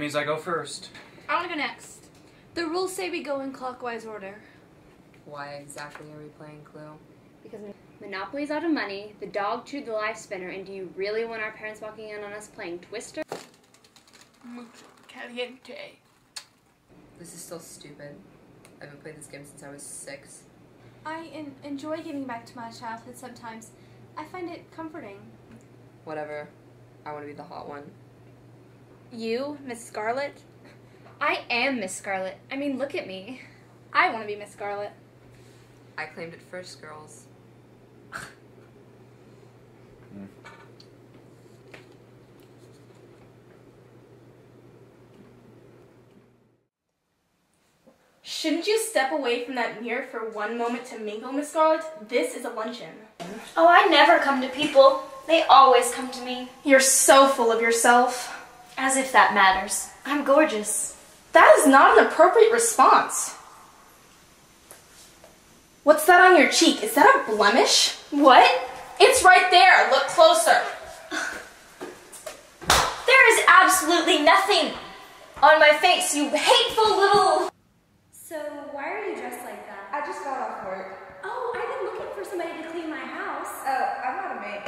means I go first. I want to go next. The rules say we go in clockwise order. Why exactly are we playing Clue? Because Monopoly's out of money, the dog chewed the life spinner, and do you really want our parents walking in on us playing Twister? Mucho caliente. This is still stupid. I haven't played this game since I was 6. I enjoy getting back to my childhood sometimes. I find it comforting. Whatever. I want to be the hot one. You, Miss Scarlet? I am Miss Scarlet. I mean, look at me. I want to be Miss Scarlet. I claimed it first, girls. Shouldn't you step away from that mirror for one moment to mingle, Miss Scarlet? This is a luncheon. Oh, I never come to people. They always come to me. You're so full of yourself. As if that matters. I'm gorgeous. That is not an appropriate response. What's that on your cheek? Is that a blemish? What? It's right there. Look closer. There is absolutely nothing on my face, you hateful little... So, why are you dressed like that? I just got off work. Oh, I've been looking for somebody to clean my house. Oh, I'm not a maid.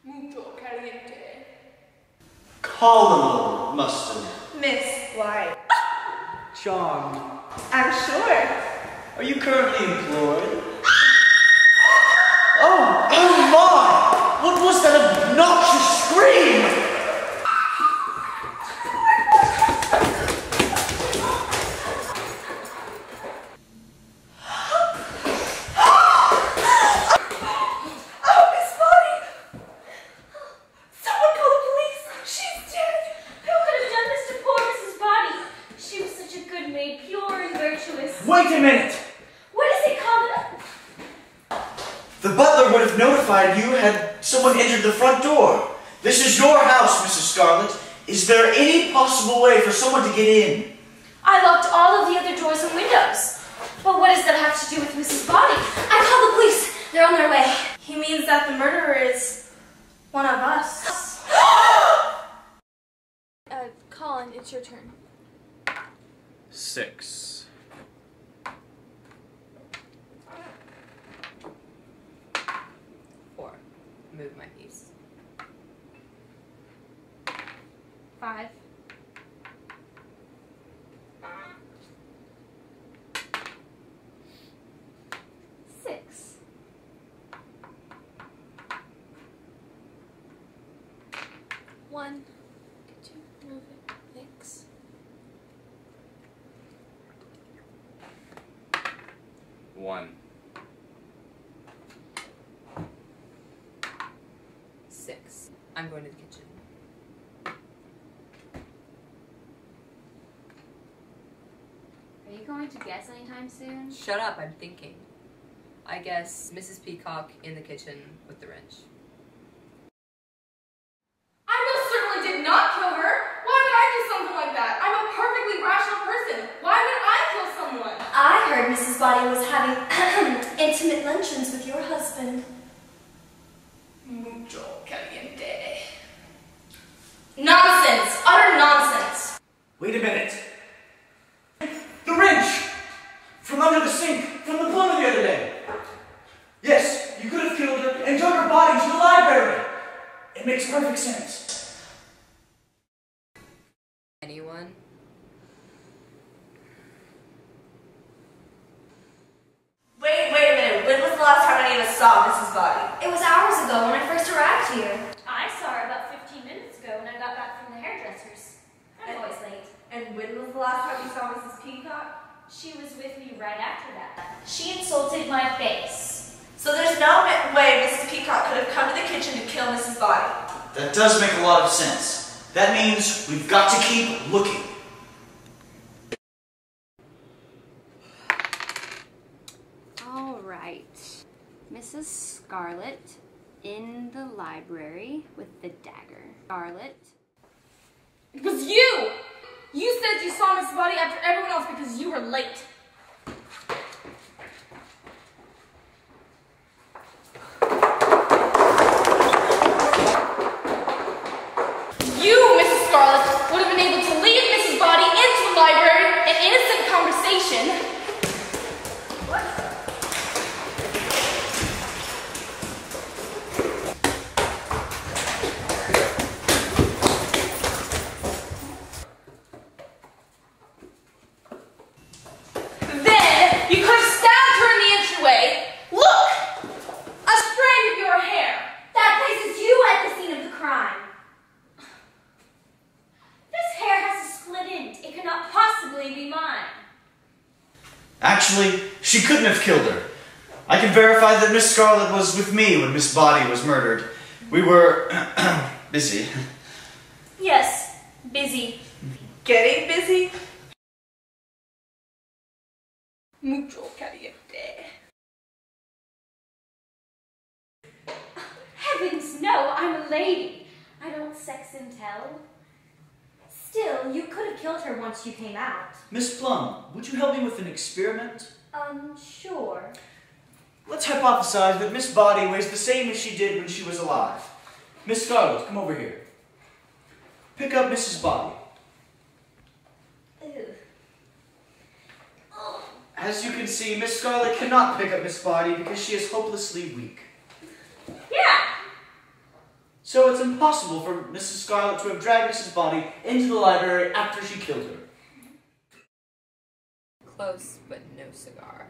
Mucho caliente. Colonel Mustard. Miss White. Charmed. I'm sure. Are you currently employed? Oh my! What was that obnoxious scream? Wait a minute! What is it, Colin? The butler would have notified you had someone entered the front door. This is your house, Mrs. Scarlet. Is there any possible way for someone to get in? I locked all of the other doors and windows. But what does that have to do with Mrs. Body? I called the police. They're on their way. He means that the murderer is one of us. Colin, it's your turn. 6. 4. Move my piece. 5. 6. 1. Could you move it? Thanks. 1. 6. I'm going to the kitchen. Are you going to guess anytime soon? Shut up, I'm thinking. I guess Mrs. Peacock in the kitchen with the wrench. I most certainly did not kill her. Why would I do something like that? I'm a perfectly rational person. Why would I kill someone? I heard Mrs. Body was having intimate luncheons with your husband. Mucho caliente. Nonsense! Utter nonsense! Wait a minute. The wrench! From under the sink, from the plumber the other day. Yes, you could have killed her and drug her body to the library. It makes perfect sense. Anyone? Wait a minute. When was the last time any of us saw Mrs. Body? It was hours ago when I first arrived here. I saw her about 15 minutes ago when I got back from the hairdresser's. I'm always late. And when was the last time you saw Mrs. Peacock? She was with me right after that. She insulted my face. So there's no way Mrs. Peacock could have come to the kitchen to kill Mrs. Body. That does make a lot of sense. That means we've got to keep looking. All right. Mrs. Scarlet in the library with the dagger. Scarlet. It was you! You said you saw Mrs. Body after everyone else because you were late. Actually, she couldn't have killed her. I can verify that Miss Scarlet was with me when Miss Body was murdered. We were busy. Yes, busy. Getting busy? Mucho caliente. Heavens, no, I'm a lady. I don't sex and tell. Still, you could have killed her once you came out. Miss Plum, would you help me with an experiment? Sure. Let's hypothesize that Miss Body weighs the same as she did when she was alive. Miss Scarlet, come over here. Pick up Mrs. Body. Ew. As you can see, Miss Scarlet cannot pick up Miss Body because she is hopelessly weak. Yeah. So it's impossible for Mrs. Scarlet to have dragged Mrs. Body into the library after she killed her. Close, but no cigar.